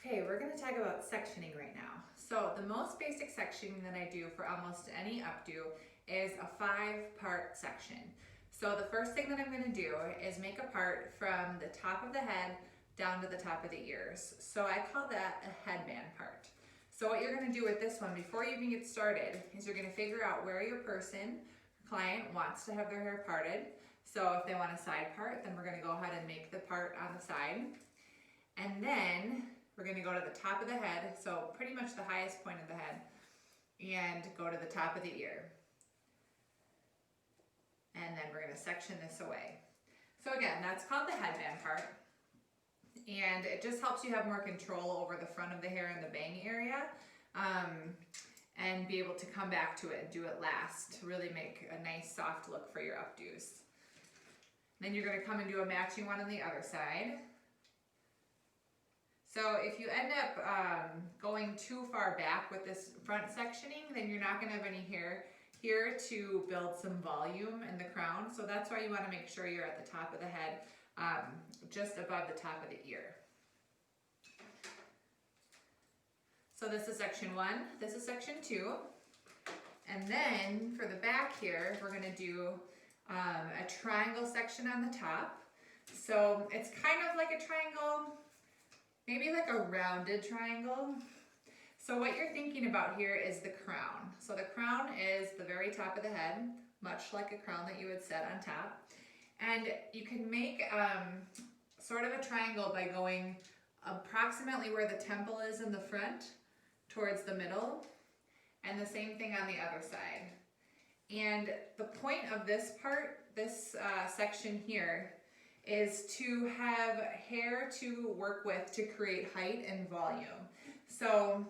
Okay, we're going to talk about sectioning right now. So the most basic sectioning that I do for almost any updo is a 5-part section. So the first thing that I'm going to do is make a part from the top of the head down to the top of the ears. So I call that a headband part. So what you're going to do with this one before you even get started is you're going to figure out where your client wants to have their hair parted. So if they want a side part, then we're going to go ahead and make the part on the side. And then we're going to go to the top of the head, so pretty much the highest point of the head, and go to the top of the ear. And then we're going to section this away. So again, that's called the headband part. And it just helps you have more control over the front of the hair and the bang area, and be able to come back to it and do it last to really make a nice soft look for your updos. Then you're going to come and do a matching one on the other side. So if you end up going too far back with this front sectioning, then you're not going to have any hair here to build some volume in the crown. So that's why you want to make sure you're at the top of the head, just above the top of the ear. So this is section 1, this is section 2. And then for the back here, we're going to do a triangle section on the top. So it's kind of like a triangle, maybe like a rounded triangle. So what you're thinking about here is the crown. So the crown is the very top of the head, much like a crown that you would set on top. And you can make sort of a triangle by going approximately where the temple is in the front towards the middle, and the same thing on the other side. And the point of this part, this section here, is to have hair to work with to create height and volume. So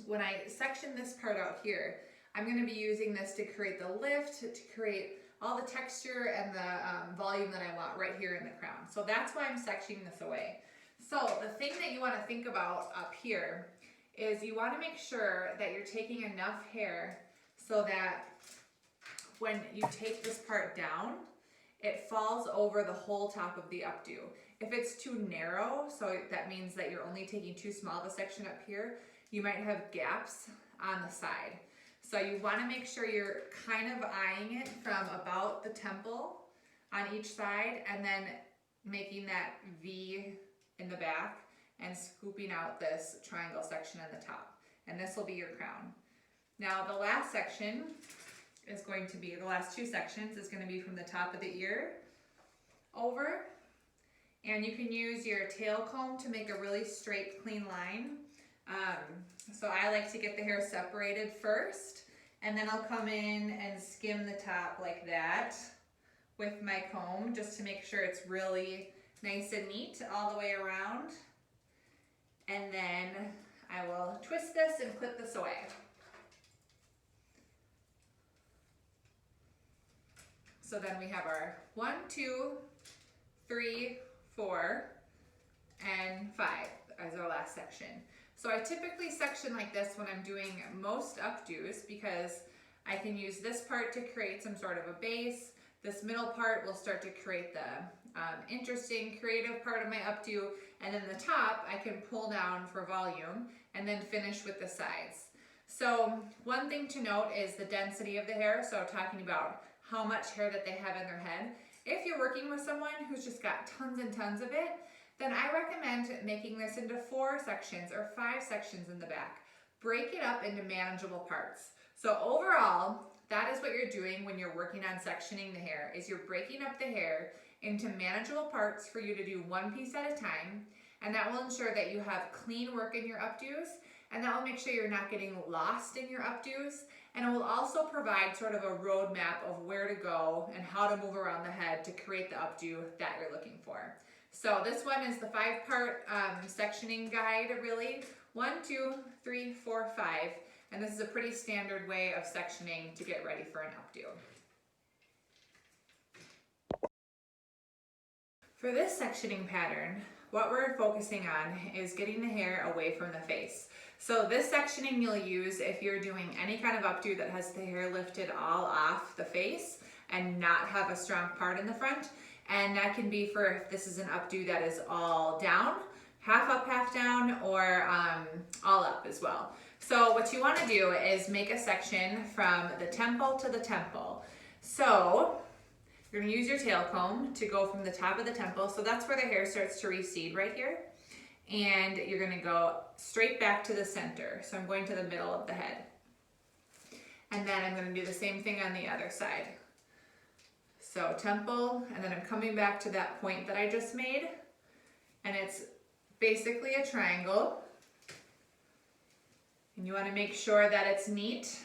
when I section this part out here, I'm going to be using this to create the lift, to create all the texture and the volume that I want right here in the crown. So that's why I'm sectioning this away. So the thing that you want to think about up here is you want to make sure that you're taking enough hair so that when you take this part down, it falls over the whole top of the updo. If it's too narrow, so that means that you're only taking too small of a section up here, you might have gaps on the side. So you want to make sure you're kind of eyeing it from about the temple on each side and then making that V in the back and scooping out this triangle section on the top. And this will be your crown. Now the last section is going to be, the last 2 sections is going to be from the top of the ear over. And you can use your tail comb to make a really straight, clean line. So I like to get the hair separated first, and then I'll come in and skim the top like that with my comb just to make sure it's really nice and neat all the way around. And then I will twist this and clip this away. So then we have our 1, 2, 3, 4, and 5 as our last section. So I typically section like this when I'm doing most updos because I can use this part to create some sort of a base. This middle part will start to create the interesting, creative part of my updo, and then the top I can pull down for volume and then finish with the sides. So one thing to note is the density of the hair, so talking about how much hair that they have in their head. If you're working with someone who's just got tons and tons of it, then I recommend making this into 4 sections or 5 sections in the back. Break it up into manageable parts. So overall, that is what you're doing when you're working on sectioning the hair, is you're breaking up the hair into manageable parts for you to do one piece at a time, and that will ensure that you have clean work in your updos, and that will make sure you're not getting lost in your updos, and it will also provide sort of a roadmap of where to go and how to move around the head to create the updo that you're looking for. So this one is the 5-part sectioning guide, really. 1, 2, 3, 4, 5. And this is a pretty standard way of sectioning to get ready for an updo. For this sectioning pattern, what we're focusing on is getting the hair away from the face. So this sectioning you'll use if you're doing any kind of updo that has the hair lifted all off the face and not have a strong part in the front. And that can be for if this is an updo that is all down, half up, half down, or all up as well. So what you want to do is make a section from the temple to the temple. So you're going to use your tail comb to go from the top of the temple. So that's where the hair starts to recede right here. And you're going to go straight back to the center. So I'm going to the middle of the head. And then I'm going to do the same thing on the other side. So temple, and then I'm coming back to that point that I just made. And it's basically a triangle. And you want to make sure that it's neat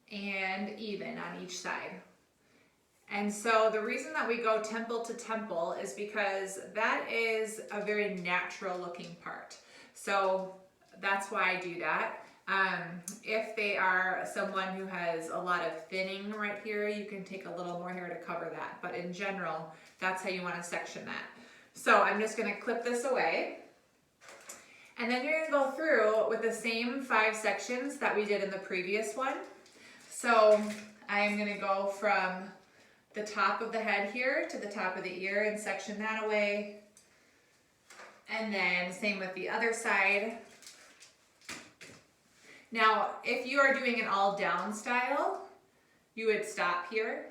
and even on each side. And so the reason that we go temple to temple is because that is a very natural looking part. So that's why I do that. If they are someone who has a lot of thinning right here, you can take a little more hair to cover that. But in general, that's how you want to section that. So I'm just going to clip this away. And then you're going to go through with the same 5 sections that we did in the previous one. So I'm going to go from the top of the head here to the top of the ear and section that away. And then same with the other side. Now, if you are doing an all down style, you would stop here,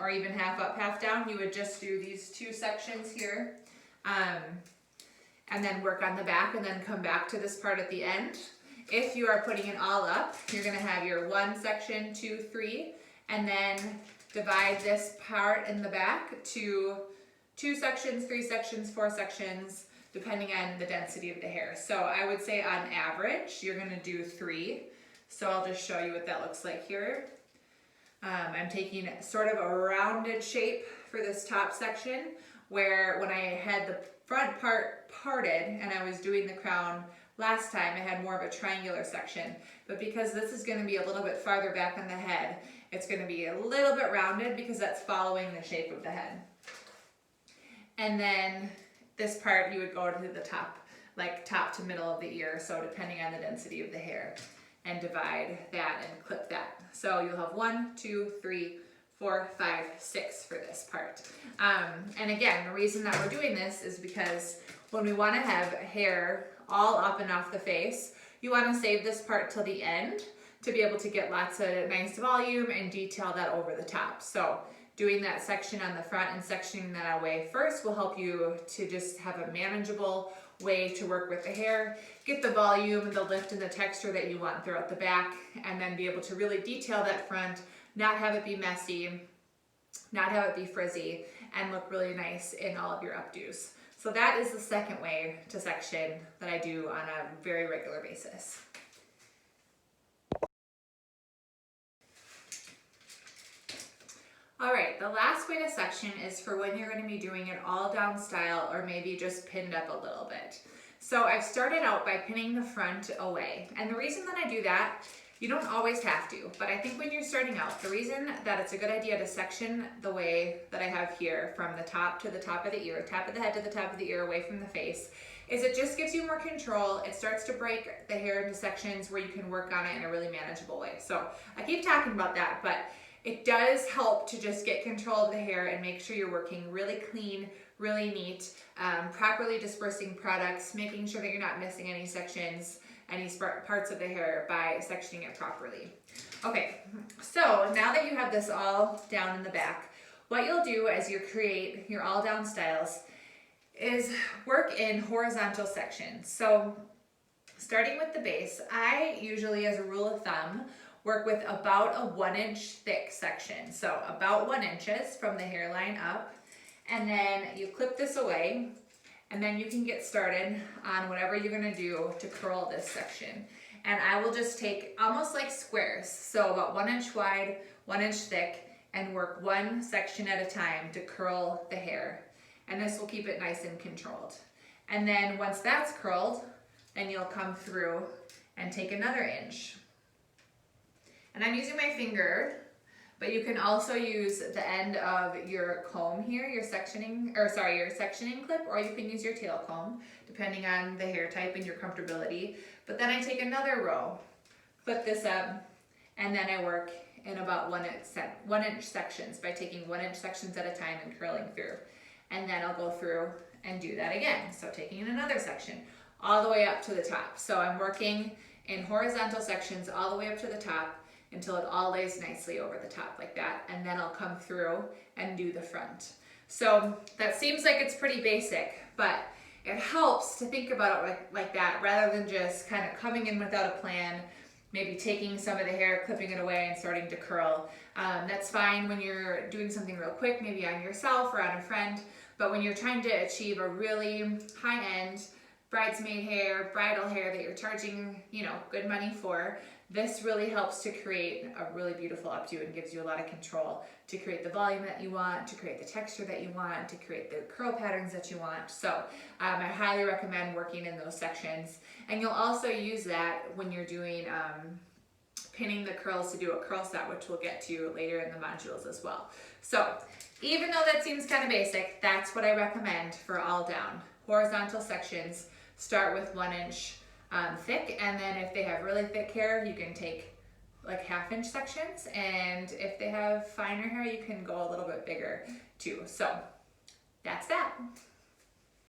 or even half up, half down. You would just do these 2 sections here, and then work on the back and then come back to this part at the end. If you are putting it all up, you're gonna have your 1 section, 2, 3, and then divide this part in the back to 2 sections, 3 sections, 4 sections, depending on the density of the hair. So I would say on average, you're gonna do 3. So I'll just show you what that looks like here. I'm taking sort of a rounded shape for this top section, where when I had the front part parted and I was doing the crown last time, I had more of a triangular section. But because this is gonna be a little bit farther back on the head, it's gonna be a little bit rounded because that's following the shape of the head. And then this part you would go to the top, like top to middle of the ear, so depending on the density of the hair, and divide that and clip that. So you'll have 1, 2, 3, 4, 5, 6 for this part. And again, the reason that we're doing this is because when we want to have hair all up and off the face, you want to save this part till the end to be able to get lots of nice volume and detail that over the top. So doing that section on the front and sectioning that away first will help you to just have a manageable way to work with the hair, get the volume, the lift, and the texture that you want throughout the back, and then be able to really detail that front, not have it be messy, not have it be frizzy, and look really nice in all of your updos. So that is the second way to section that I do on a very regular basis. All right, the last way to section is for when you're going to be doing it all down style or maybe just pinned up a little bit. So I've started out by pinning the front away. And the reason that I do that, you don't always have to, but I think when you're starting out, the reason that it's a good idea to section the way that I have here from the top to the top of the ear, top of the head to the top of the ear away from the face, is it just gives you more control. It starts to break the hair into sections where you can work on it in a really manageable way. So I keep talking about that, but it does help to just get control of the hair and make sure you're working really clean, really neat, properly dispersing products, making sure that you're not missing any sections, any parts of the hair by sectioning it properly. Okay, so now that you have this all down in the back, what you'll do as you create your all down styles is work in horizontal sections. So starting with the base, I usually, as a rule of thumb, work with about a 1-inch thick section. So about 1 inch from the hairline up, and then you clip this away, and then you can get started on whatever you're gonna do to curl this section. And I will just take almost like squares, so about 1 inch wide, 1 inch thick, and work one section at a time to curl the hair. And this will keep it nice and controlled. And then once that's curled, then you'll come through and take another inch. And I'm using my finger, but you can also use the end of your comb here, your sectioning clip, or you can use your tail comb, depending on the hair type and your comfortability. But then I take another row, clip this up, and then I work in about 1 inch sections by taking 1 inch sections at a time and curling through. And then I'll go through and do that again. So taking in another section all the way up to the top. So I'm working in horizontal sections all the way up to the top until it all lays nicely over the top like that, and then I'll come through and do the front. So that seems like it's pretty basic, but it helps to think about it like that rather than just kind of coming in without a plan, maybe taking some of the hair, clipping it away and starting to curl. That's fine when you're doing something real quick, maybe on yourself or on a friend, but when you're trying to achieve a really high-end bridesmaid hair, bridal hair that you're charging, you know, good money for, this really helps to create a really beautiful updo and gives you a lot of control to create the volume that you want, to create the texture that you want, to create the curl patterns that you want. So I highly recommend working in those sections. And you'll also use that when you're doing pinning the curls to do a curl set, which we'll get to later in the modules as well. So even though that seems kind of basic, that's what I recommend for all down. Horizontal sections, start with 1 inch thick, and then if they have really thick hair, you can take like 1/2 inch sections, and if they have finer hair, you can go a little bit bigger too. So that's that.